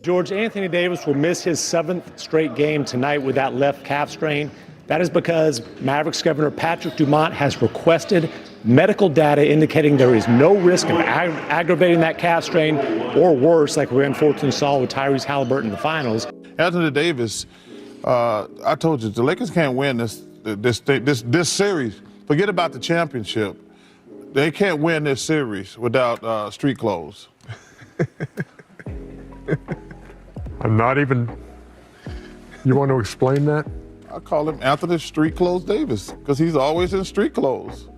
George, Anthony Davis will miss his 7th straight game tonight with that left calf strain. That is because Mavericks Governor Patrick Dumont has requested medical data indicating there is no risk of aggravating that calf strain or worse, like we unfortunately saw with Tyrese Halliburton in the finals. Anthony Davis, I told you, the Lakers can't win this series. Forget about the championship. They can't win this series without street clothes. I'm not even. You want to explain that? I call him Anthony Street Clothes Davis because he's always in street clothes.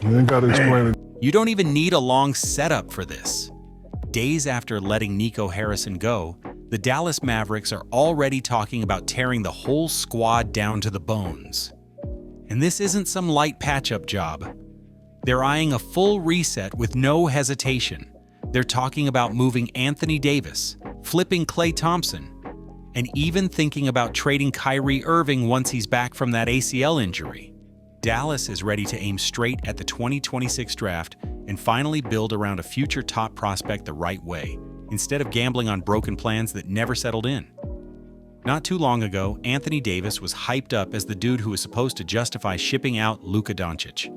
You ain't got to explain it. You don't even need a long setup for this. Days after letting Nico Harrison go, the Dallas Mavericks are already talking about tearing the whole squad down to the bones. And this isn't some light patch-up job. They're eyeing a full reset with no hesitation. They're talking about moving Anthony Davis, flipping Klay Thompson, and even thinking about trading Kyrie Irving once he's back from that ACL injury. Dallas is ready to aim straight at the 2026 draft and finally build around a future top prospect the right way, instead of gambling on broken plans that never settled in. Not too long ago, Anthony Davis was hyped up as the dude who was supposed to justify shipping out Luka Doncic.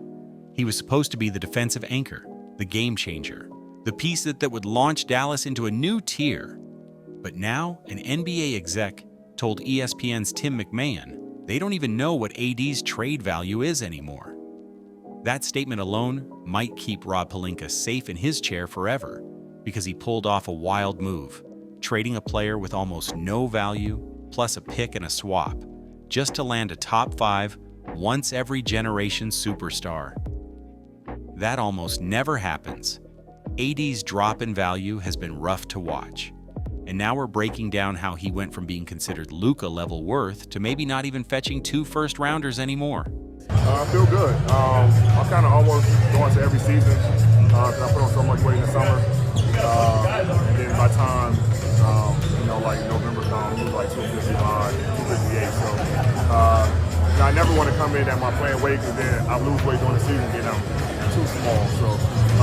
He was supposed to be the defensive anchor, the game changer, the piece that would launch Dallas into a new tier. But now, an NBA exec told ESPN's Tim McMahon they don't even know what AD's trade value is anymore. That statement alone might keep Rob Pelinka safe in his chair forever, because he pulled off a wild move, trading a player with almost no value, plus a pick and a swap, just to land a top 5, once-every-generation superstar. That almost never happens. AD's drop in value has been rough to watch. And now we're breaking down how he went from being considered Luka-level worth to maybe not even fetching 2 first-rounders anymore. I feel good. I'm kind of almost going to every season because I put on so much weight in the summer. And then by the time, like November comes, it was like 255, 258. So I never want to come in at my playing weight because then I lose weight during the season and I'm too small. So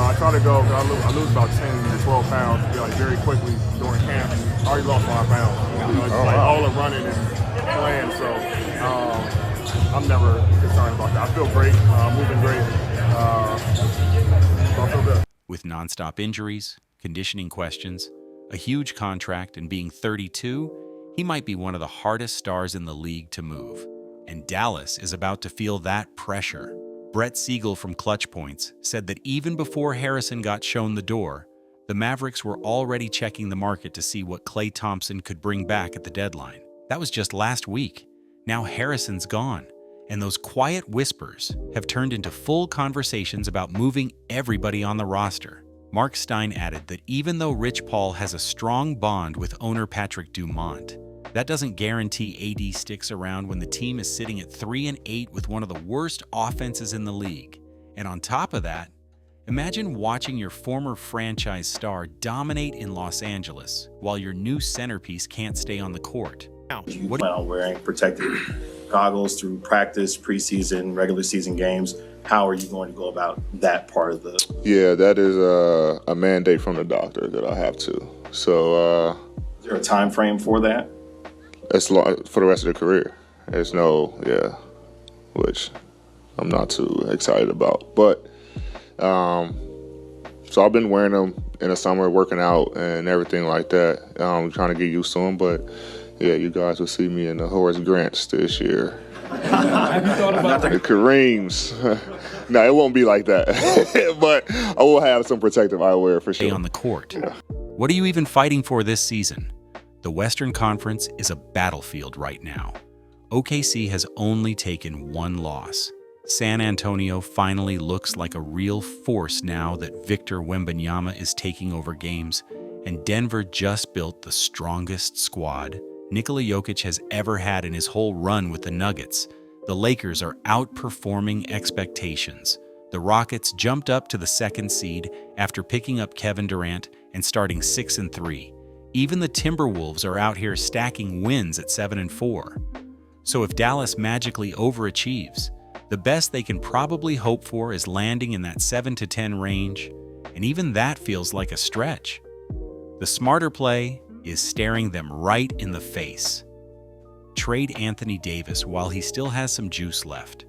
I try to go, I lose about 10 to 12 pounds like very quickly during camp. I already lost 5 pounds. It's like all the running and playing. So I'm never concerned about that. I feel great, moving great. So I feel good. With nonstop injuries, conditioning questions, a huge contract, and being 32, he might be one of the hardest stars in the league to move. And Dallas is about to feel that pressure. Brett Siegel from Clutch Points said that even before Harrison got shown the door, the Mavericks were already checking the market to see what Klay Thompson could bring back at the deadline. That was just last week. Now Harrison's gone, and those quiet whispers have turned into full conversations about moving everybody on the roster. Mark Stein added that even though Rich Paul has a strong bond with owner Patrick Dumont, that doesn't guarantee AD sticks around when the team is sitting at 3-8 with one of the worst offenses in the league. And on top of that, imagine watching your former franchise star dominate in Los Angeles while your new centerpiece can't stay on the court. You plan on wearing protective goggles through practice, preseason, regular season games. How are you going to go about that part of the? Yeah, that is a mandate from the doctor that I have to. So, is there a time frame for that? It's for the rest of the career. There's which I'm not too excited about. But so I've been wearing them in the summer, working out and everything like that. Trying to get used to them, but yeah, you guys will see me in the Horace Grants this year. Have you thought about the Kareems? No, it won't be like that. But I will have some protective eyewear for sure. Stay on the court. Yeah. What are you even fighting for this season? The Western Conference is a battlefield right now. OKC has only taken 1 loss. San Antonio finally looks like a real force now that Victor Wembanyama is taking over games, and Denver just built the strongest squad Nikola Jokic has ever had in his whole run with the Nuggets. The Lakers are outperforming expectations. The Rockets jumped up to the 2nd seed after picking up Kevin Durant and starting 6-3. Even the Timberwolves are out here stacking wins at 7-4. So if Dallas magically overachieves, the best they can probably hope for is landing in that 7-10 range, and even that feels like a stretch. The smarter play is staring them right in the face. Trade Anthony Davis while he still has some juice left.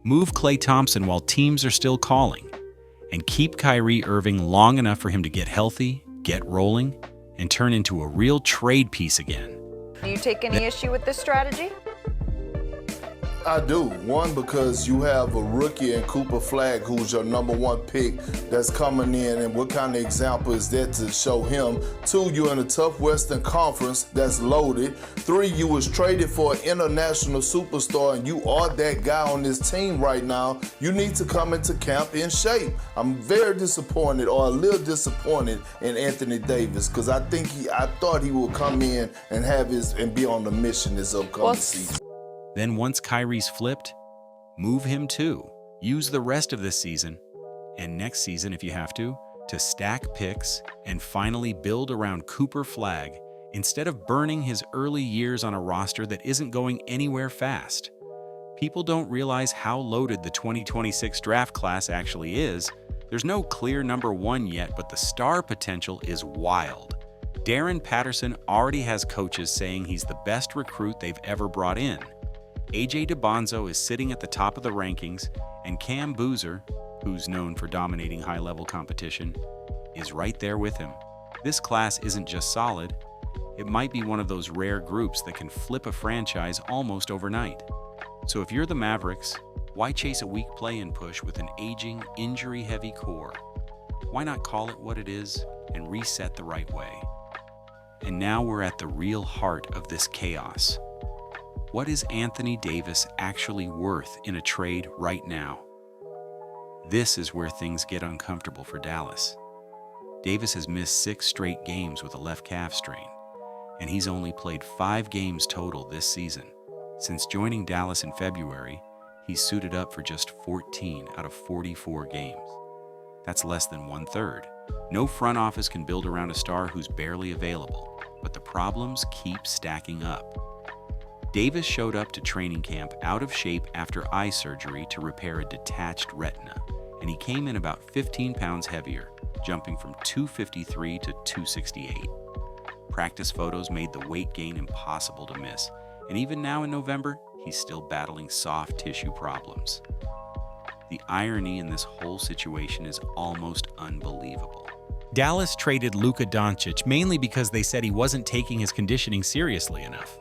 Move Klay Thompson while teams are still calling. And keep Kyrie Irving long enough for him to get healthy, get rolling, and turn into a real trade piece again. Do you take any issue with this strategy? I do. One, because you have a rookie in Cooper Flag who's your #1 pick that's coming in, and what kind of example is that to show him? 2, you're in a tough Western Conference that's loaded. 3, you was traded for an international superstar, and you are that guy on this team right now. You need to come into camp in shape. I'm very disappointed, or a little disappointed, in Anthony Davis, because I thought he would come in and be on the mission this upcoming season. Then once Kyrie's flipped, move him too. Use the rest of this season, and next season if you have to stack picks and finally build around Cooper Flag instead of burning his early years on a roster that isn't going anywhere fast. People don't realize how loaded the 2026 draft class actually is. There's no clear #1 yet, but the star potential is wild. Darren Patterson already has coaches saying he's the best recruit they've ever brought in. AJ DiBonzo is sitting at the top of the rankings, and Cam Boozer, who's known for dominating high-level competition, is right there with him. This class isn't just solid, it might be one of those rare groups that can flip a franchise almost overnight. So if you're the Mavericks, why chase a weak play-in push with an aging, injury-heavy core? Why not call it what it is and reset the right way? And now we're at the real heart of this chaos. What is Anthony Davis actually worth in a trade right now? This is where things get uncomfortable for Dallas. Davis has missed 6 straight games with a left calf strain, and he's only played 5 games total this season. Since joining Dallas in February, he's suited up for just 14 out of 44 games. That's less than 1/3. No front office can build around a star who's barely available, but the problems keep stacking up. Davis showed up to training camp out of shape after eye surgery to repair a detached retina, and he came in about 15 pounds heavier, jumping from 253 to 268. Practice photos made the weight gain impossible to miss, and even now in November, he's still battling soft tissue problems. The irony in this whole situation is almost unbelievable. Dallas traded Luka Doncic mainly because they said he wasn't taking his conditioning seriously enough.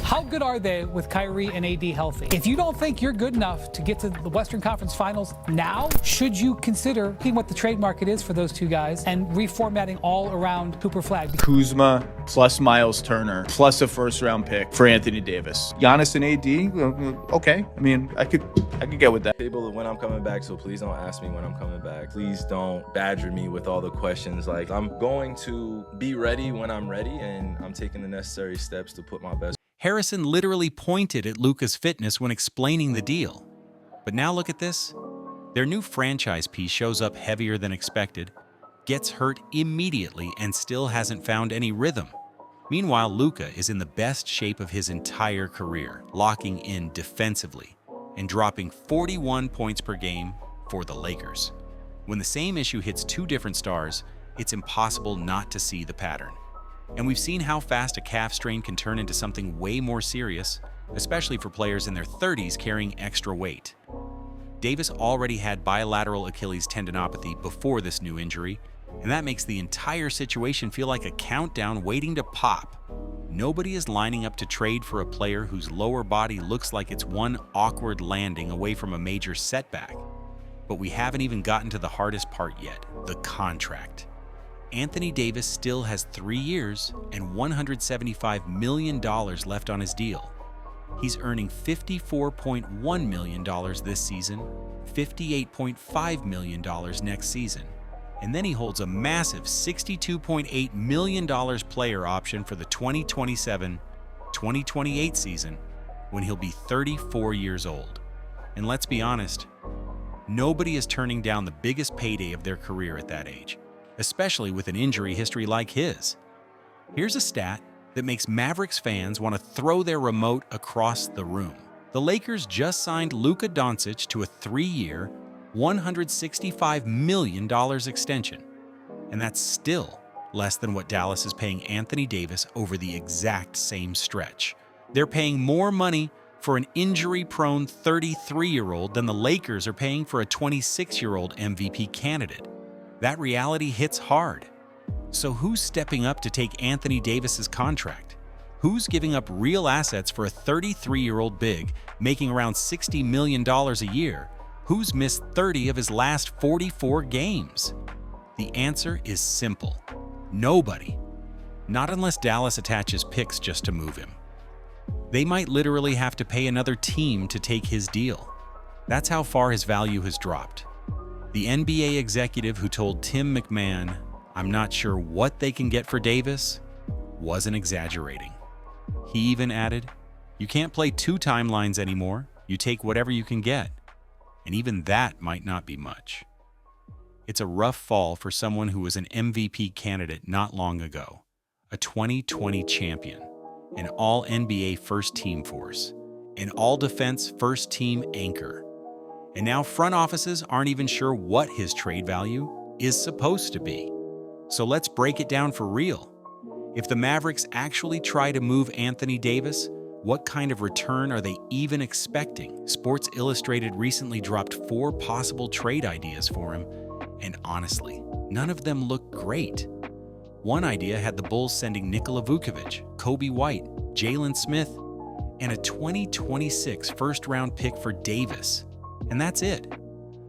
How good are they with Kyrie and AD healthy? If you don't think you're good enough to get to the Western Conference Finals now, should you consider seeing what the trade market is for those two guys and reformatting all around Cooper Flag? Kuzma plus Miles Turner plus a first-round pick for Anthony Davis. Giannis and AD, okay. I mean, I could get with that. Able when I'm coming back, so please don't ask me when I'm coming back. Please don't badger me with all the questions. Like, I'm going to be ready when I'm ready, and I'm taking the necessary steps to put my best. Harrison literally pointed at Luka's fitness when explaining the deal. But now look at this. Their new franchise piece shows up heavier than expected, gets hurt immediately, and still hasn't found any rhythm. Meanwhile, Luka is in the best shape of his entire career, locking in defensively and dropping 41 points per game for the Lakers. When the same issue hits 2 different stars, it's impossible not to see the pattern. And we've seen how fast a calf strain can turn into something way more serious, especially for players in their 30s carrying extra weight. Davis already had bilateral Achilles tendinopathy before this new injury, and that makes the entire situation feel like a countdown waiting to pop. Nobody is lining up to trade for a player whose lower body looks like it's one awkward landing away from a major setback. But we haven't even gotten to the hardest part yet, the contract. Anthony Davis still has 3 years and $175 million left on his deal. He's earning $54.1 million this season, $58.5 million next season, and then he holds a massive $62.8 million player option for the 2027-2028 season when he'll be 34 years old. And let's be honest, nobody is turning down the biggest payday of their career at that age, especially with an injury history like his. Here's a stat that makes Mavericks fans want to throw their remote across the room. The Lakers just signed Luka Doncic to a 3-year, $165 million extension, and that's still less than what Dallas is paying Anthony Davis over the exact same stretch. They're paying more money for an injury-prone 33-year-old than the Lakers are paying for a 26-year-old MVP candidate. That reality hits hard. So who's stepping up to take Anthony Davis's contract? Who's giving up real assets for a 33-year-old big making around $60 million a year? Who's missed 30 of his last 44 games? The answer is simple. Nobody. Not unless Dallas attaches picks just to move him. They might literally have to pay another team to take his deal. That's how far his value has dropped. The NBA executive who told Tim McMahon, "I'm not sure what they can get for Davis," wasn't exaggerating. He even added, "You can't play two timelines anymore. You take whatever you can get." And even that might not be much. It's a rough fall for someone who was an MVP candidate not long ago, a 2020 champion, an all-NBA first-team force, an all-defense first-team anchor. And now front offices aren't even sure what his trade value is supposed to be. So let's break it down for real. If the Mavericks actually try to move Anthony Davis, what kind of return are they even expecting? Sports Illustrated recently dropped 4 possible trade ideas for him, and honestly, none of them look great. One idea had the Bulls sending Nikola Vucevic, Kobe White, Jalen Smith, and a 2026 first-round pick for Davis. And that's it.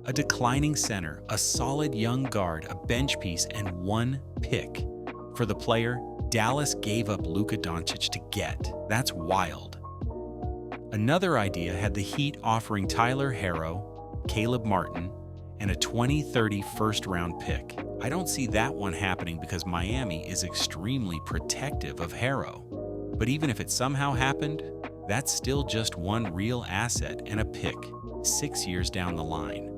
A declining center, a solid young guard, a bench piece, and 1 pick. For the player Dallas gave up Luka Doncic to get. That's wild. Another idea had the Heat offering Tyler Herro, Caleb Martin, and a 2030 first-round pick. I don't see that one happening because Miami is extremely protective of Herro. But even if it somehow happened, that's still just one real asset and a pick, 6 years down the line.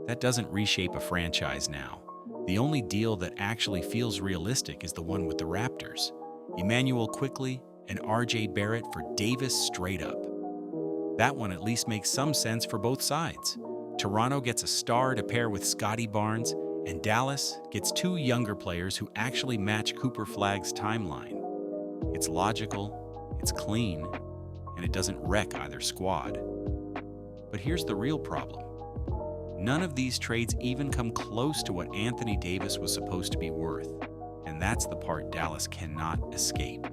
That doesn't reshape a franchise now. The only deal that actually feels realistic is the one with the Raptors. Emmanuel Quickley and RJ Barrett for Davis straight up. That one at least makes some sense for both sides. Toronto gets a star to pair with Scotty Barnes, and Dallas gets 2 younger players who actually match Cooper Flagg's timeline. It's logical, it's clean, and it doesn't wreck either squad. But here's the real problem. None of these trades even come close to what Anthony Davis was supposed to be worth, and that's the part Dallas cannot escape.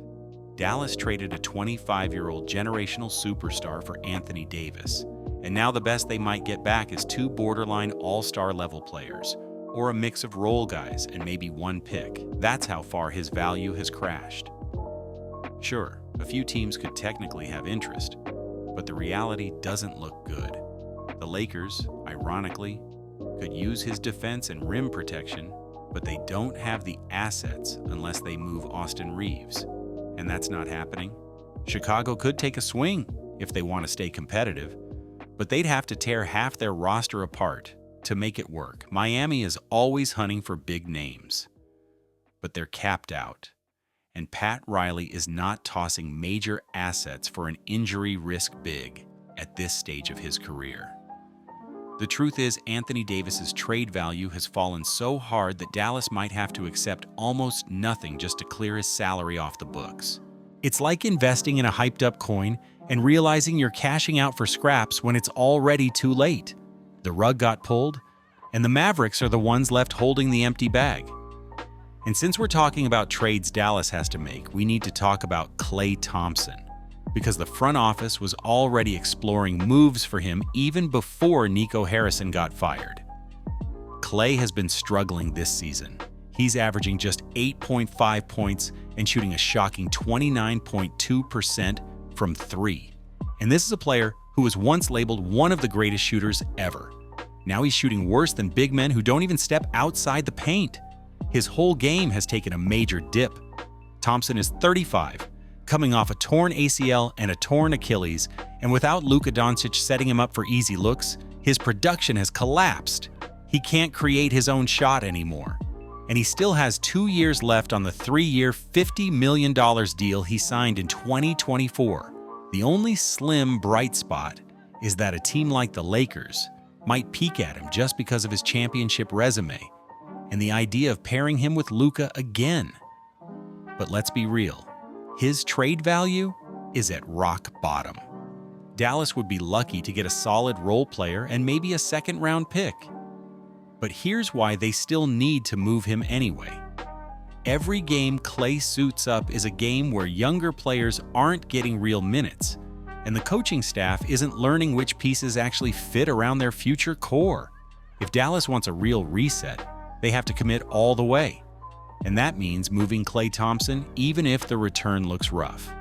Dallas traded a 25-year-old generational superstar for Anthony Davis, and now the best they might get back is 2 borderline all-star level players, or a mix of role guys and maybe 1 pick. That's how far his value has crashed. Sure, a few teams could technically have interest, but the reality doesn't look good. The Lakers, ironically, could use his defense and rim protection, but they don't have the assets unless they move Austin Reeves. And that's not happening. Chicago could take a swing if they want to stay competitive, but they'd have to tear half their roster apart to make it work. Miami is always hunting for big names, but they're capped out. And Pat Riley is not tossing major assets for an injury risk big at this stage of his career. The truth is, Anthony Davis's trade value has fallen so hard that Dallas might have to accept almost nothing just to clear his salary off the books. It's like investing in a hyped-up coin and realizing you're cashing out for scraps when it's already too late. The rug got pulled, and the Mavericks are the ones left holding the empty bag. And since we're talking about trades Dallas has to make, we need to talk about Klay Thompson, because the front office was already exploring moves for him even before Nico Harrison got fired. Klay has been struggling this season. He's averaging just 8.5 points and shooting a shocking 29.2% from 3. And this is a player who was once labeled one of the greatest shooters ever. Now he's shooting worse than big men who don't even step outside the paint. His whole game has taken a major dip. Thompson is 35, coming off a torn ACL and a torn Achilles, and without Luka Doncic setting him up for easy looks, his production has collapsed. He can't create his own shot anymore. And he still has 2 years left on the 3-year, $50 million deal he signed in 2024. The only slim bright spot is that a team like the Lakers might peek at him just because of his championship resume. and the idea of pairing him with Luka again. But let's be real, his trade value is at rock bottom. Dallas would be lucky to get a solid role player and maybe a second-round pick. But here's why they still need to move him anyway. Every game Klay suits up is a game where younger players aren't getting real minutes, and the coaching staff isn't learning which pieces actually fit around their future core. If Dallas wants a real reset, they have to commit all the way. And that means moving Klay Thompson even if the return looks rough.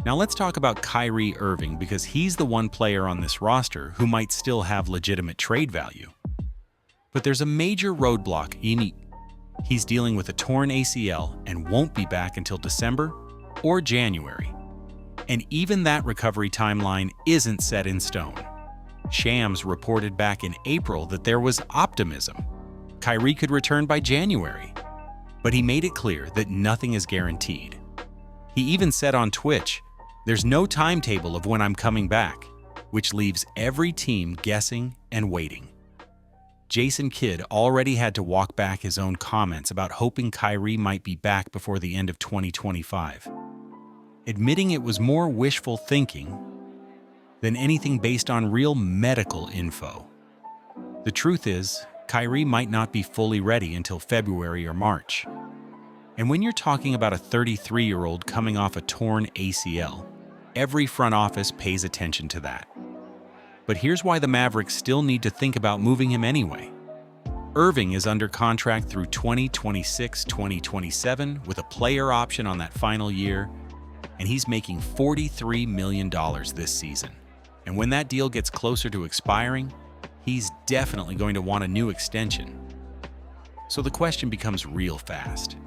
Now let's talk about Kyrie Irving, because he's the one player on this roster who might still have legitimate trade value. But there's a major roadblock. He's dealing with a torn ACL and won't be back until December or January. And even that recovery timeline isn't set in stone. Shams reported back in April that there was optimism. Kyrie could return by January. But he made it clear that nothing is guaranteed. He even said on Twitch, "There's no timetable of when I'm coming back," which leaves every team guessing and waiting. Jason Kidd already had to walk back his own comments about hoping Kyrie might be back before the end of 2025, admitting it was more wishful thinking than anything based on real medical info. The truth is, Kyrie might not be fully ready until February or March. And when you're talking about a 33-year-old coming off a torn ACL, every front office pays attention to that. But here's why the Mavericks still need to think about moving him anyway. Irving is under contract through 2026-2027 with a player option on that final year, and he's making $43 million this season. And when that deal gets closer to expiring, he's definitely going to want a new extension. So the question becomes real fast.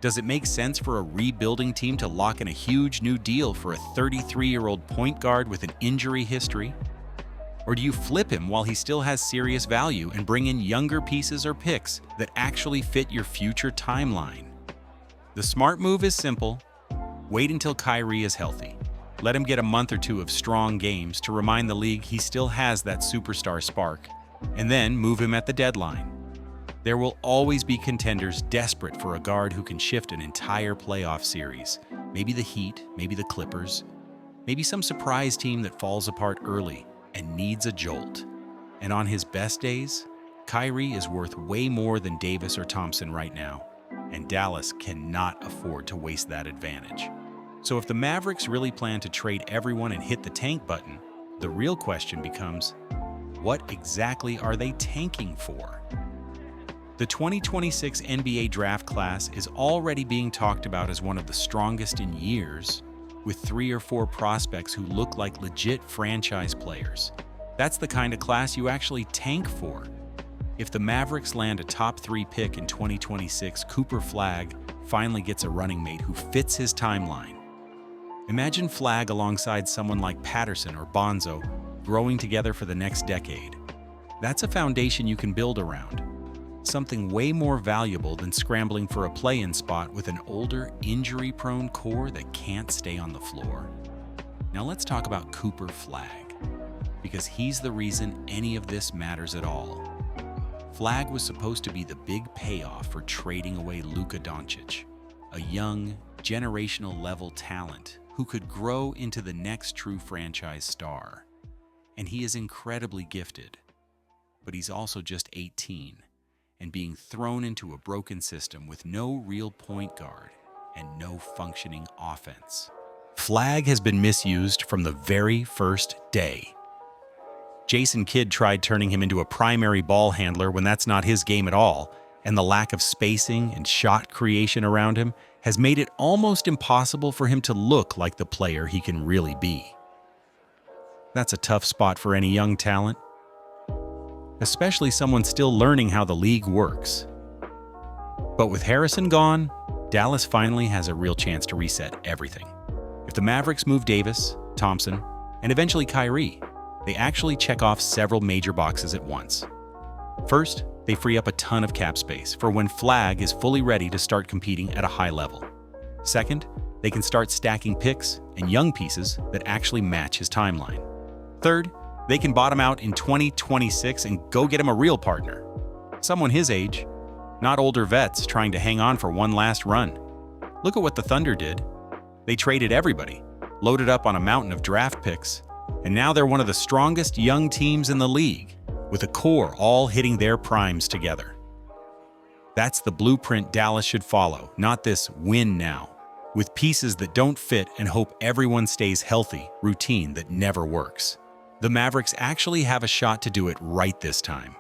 Does it make sense for a rebuilding team to lock in a huge new deal for a 33-year-old point guard with an injury history? Or do you flip him while he still has serious value and bring in younger pieces or picks that actually fit your future timeline? The smart move is simple. Wait until Kyrie is healthy. Let him get a month or two of strong games to remind the league he still has that superstar spark, and then move him at the deadline. There will always be contenders desperate for a guard who can shift an entire playoff series. Maybe the Heat, maybe the Clippers, maybe some surprise team that falls apart early and needs a jolt. And on his best days, Kyrie is worth way more than Davis or Thompson right now, and Dallas cannot afford to waste that advantage. So if the Mavericks really plan to trade everyone and hit the tank button, the real question becomes, what exactly are they tanking for? The 2026 NBA draft class is already being talked about as one of the strongest in years, with 3 or 4 prospects who look like legit franchise players. That's the kind of class you actually tank for. If the Mavericks land a top 3 pick in 2026, Cooper Flagg finally gets a running mate who fits his timeline. Imagine Flagg alongside someone like Patterson or Bonzo growing together for the next decade. That's a foundation you can build around. Something way more valuable than scrambling for a play-in spot with an older, injury-prone core that can't stay on the floor. Now let's talk about Cooper Flagg, because he's the reason any of this matters at all. Flagg was supposed to be the big payoff for trading away Luka Doncic, a young, generational-level talent who could grow into the next true franchise star. And he is incredibly gifted, but he's also just 18. And being thrown into a broken system with no real point guard and no functioning offense. Flagg has been misused from the very first day. Jason Kidd tried turning him into a primary ball handler when that's not his game at all, and the lack of spacing and shot creation around him has made it almost impossible for him to look like the player he can really be. That's a tough spot for any young talent, especially someone still learning how the league works. But with Harrison gone, Dallas finally has a real chance to reset everything. If the Mavericks move Davis, Thompson, and eventually Kyrie, they actually check off several major boxes at once. First, they free up a ton of cap space for when Flagg is fully ready to start competing at a high level. Second, they can start stacking picks and young pieces that actually match his timeline. Third, they can bottom out in 2026 and go get him a real partner, someone his age, not older vets trying to hang on for one last run. Look at what the Thunder did. They traded everybody, loaded up on a mountain of draft picks, and now they're one of the strongest young teams in the league, with a core all hitting their primes together. That's the blueprint Dallas should follow, not this win now, with pieces that don't fit and hope everyone stays healthy routine that never works. The Mavericks actually have a shot to do it right this time.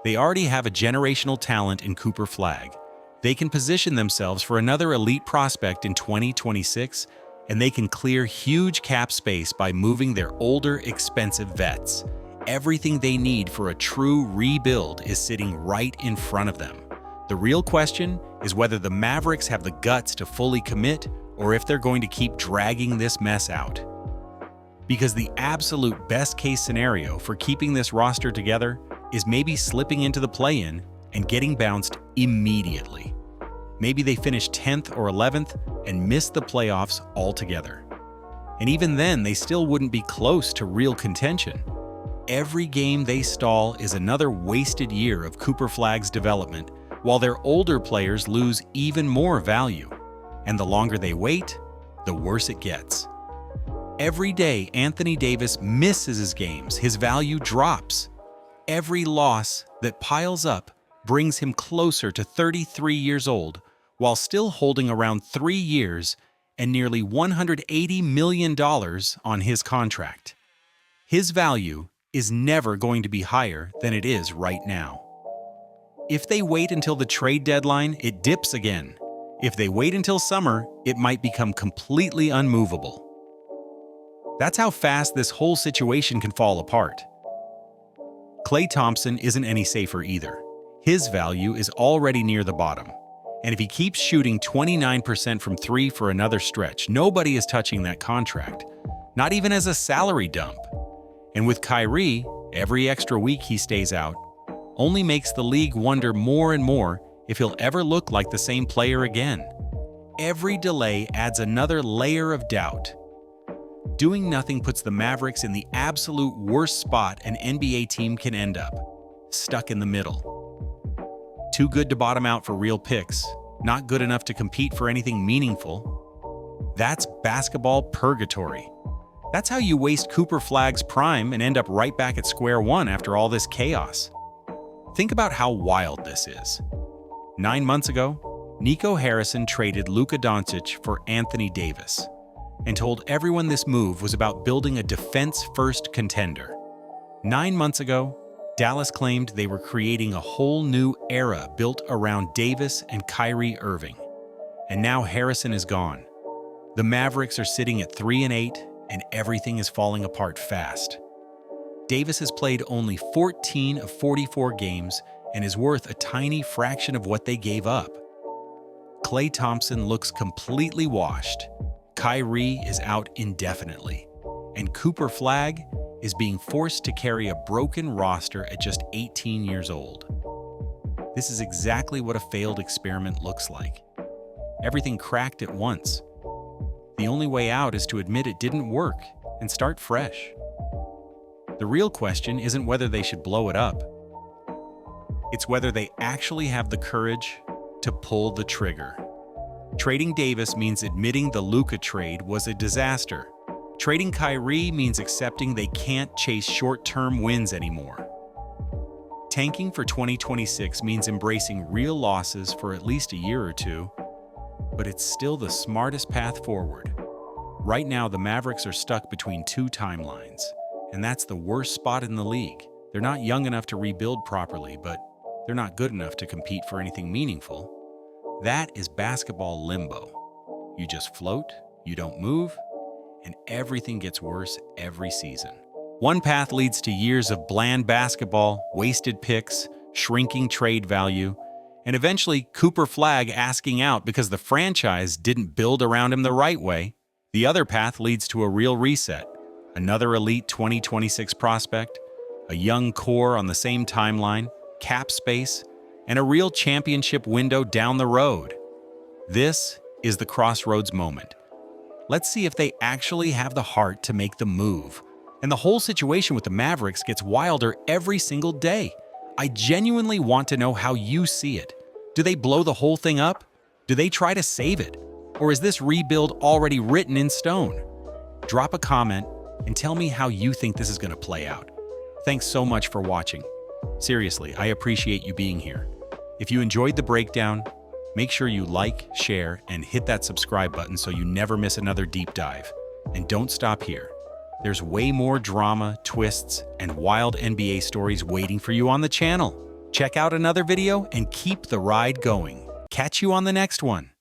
They already have a generational talent in Cooper Flagg. They can position themselves for another elite prospect in 2026, and they can clear huge cap space by moving their older, expensive vets. Everything they need for a true rebuild is sitting right in front of them. The real question is whether the Mavericks have the guts to fully commit or if they're going to keep dragging this mess out. Because the absolute best-case scenario for keeping this roster together is maybe slipping into the play-in and getting bounced immediately. Maybe they finish 10th or 11th and miss the playoffs altogether. And even then, they still wouldn't be close to real contention. Every game they stall is another wasted year of Cooper Flagg's development, while their older players lose even more value. And the longer they wait, the worse it gets. Every day Anthony Davis misses his games, his value drops. Every loss that piles up brings him closer to 33 years old, while still holding around 3 years and nearly $180 million on his contract. His value is never going to be higher than it is right now. If they wait until the trade deadline, it dips again. If they wait until summer, it might become completely unmovable. That's how fast this whole situation can fall apart. Klay Thompson isn't any safer either. His value is already near the bottom. And if he keeps shooting 29% from 3 for another stretch, nobody is touching that contract, not even as a salary dump. And with Kyrie, every extra week he stays out only makes the league wonder more and more if he'll ever look like the same player again. Every delay adds another layer of doubt. Doing nothing puts the Mavericks in the absolute worst spot an NBA team can end up, stuck in the middle. Too good to bottom out for real picks, not good enough to compete for anything meaningful. That's basketball purgatory. That's how you waste Cooper Flagg's prime and end up right back at square one after all this chaos. Think about how wild this is. 9 months ago, Nico Harrison traded Luka Doncic for Anthony Davis and told everyone this move was about building a defense-first contender. 9 months ago, Dallas claimed they were creating a whole new era built around Davis and Kyrie Irving. And now Harrison is gone. The Mavericks are sitting at 3-8, and everything is falling apart fast. Davis has played only 14 of 44 games and is worth a tiny fraction of what they gave up. Klay Thompson looks completely washed. Kyrie is out indefinitely. And Cooper Flagg is being forced to carry a broken roster at just 18 years old. This is exactly what a failed experiment looks like. Everything cracked at once. The only way out is to admit it didn't work and start fresh. The real question isn't whether they should blow it up. It's whether they actually have the courage to pull the trigger. Trading Davis means admitting the Luka trade was a disaster. Trading Kyrie means accepting they can't chase short-term wins anymore. Tanking for 2026 means embracing real losses for at least a year or two, but it's still the smartest path forward. Right now, the Mavericks are stuck between two timelines, and that's the worst spot in the league. They're not young enough to rebuild properly, but they're not good enough to compete for anything meaningful. That is basketball limbo. You just float, you don't move, and everything gets worse every season. One path leads to years of bland basketball, wasted picks, shrinking trade value, and eventually Cooper Flagg asking out because the franchise didn't build around him the right way. The other path leads to a real reset, another elite 2026 prospect, a young core on the same timeline, cap space, and a real championship window down the road. This is the crossroads moment. Let's see if they actually have the heart to make the move. And the whole situation with the Mavericks gets wilder every single day. I genuinely want to know how you see it. Do they blow the whole thing up? Do they try to save it? Or is this rebuild already written in stone? Drop a comment and tell me how you think this is going to play out. Thanks so much for watching. Seriously, I appreciate you being here. If you enjoyed the breakdown, make sure you like, share, and hit that subscribe button so you never miss another deep dive. And don't stop here. There's way more drama, twists, and wild NBA stories waiting for you on the channel. Check out another video and keep the ride going. Catch you on the next one.